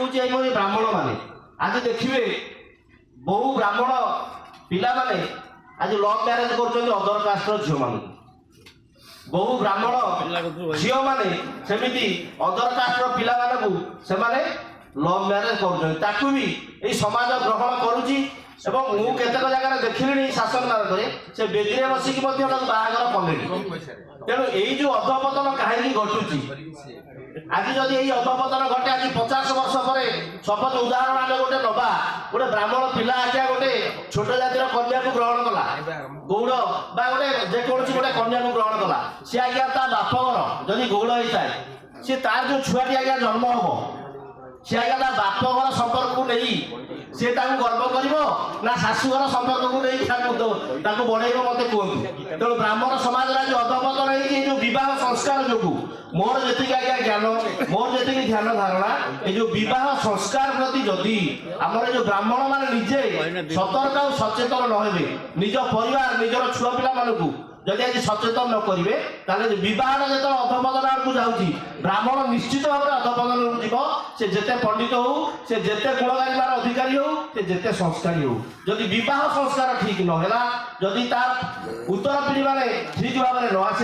ब्राह्मण माने आज देखिए बहु ब्राह्मण पिला माने आज लव मैरेज कर अदर कास्ट झील मान बहु ब्राह्मण झील माने सेमिति अदर कास्ट पिला मानकु सेमाने लव मैरेज कर भी ये समाज ग्रहण करुच्ची मु केतक जगह देखिली शासन मानक से बेदी बसिक बाहागर कले तेणु यही जो अधपतन कहीं घटुची आज जदि यही अधपतन घटे आज 50 वर्ष पर सपज उदाहरण आम गोटे नवा गोटे ब्राह्मण पिला आज्ञा गोटे छोट जातिर कन्या को ग्रहण कला गौड़ बा गोटे जेकोसी गोटे कन्या को ग्रहण कला सी आज्ञा ता बापघर जदि गौड़ होता है सी तार जो छुआटी आज्ञा जन्म हम सी आज्ञा बापघर संपर्क को नहीं सी गर्व कर ना शाशुघर संपर्क को नहीं बढ़े मत कहतु तेणु ब्राह्मण समाज जो अधपतन है जो बह संस्कार जो मोर जी आज्ञा ज्ञान मोर जी ध्यान धारणा ये जो बह संस्कार प्रति जदि आमर जो ब्राह्मण मान निजे सतर्क और सचेतन नहे निज परिवार निजर छुआ पिला मानू जदि आज सचेतन न करेंगे ताले बह जो अधपतन आड़क जाऊँगी ब्राह्मण निश्चित भाव में अधपतन जीव से जेते पंडित हो से जेते गुणगारिमार अधिकारी हो से जेते संस्कारी हो जदि बह संस्कार ठीक नहला जदि तार उत्तर पीढ़ी माने ठीक भाव में न आसे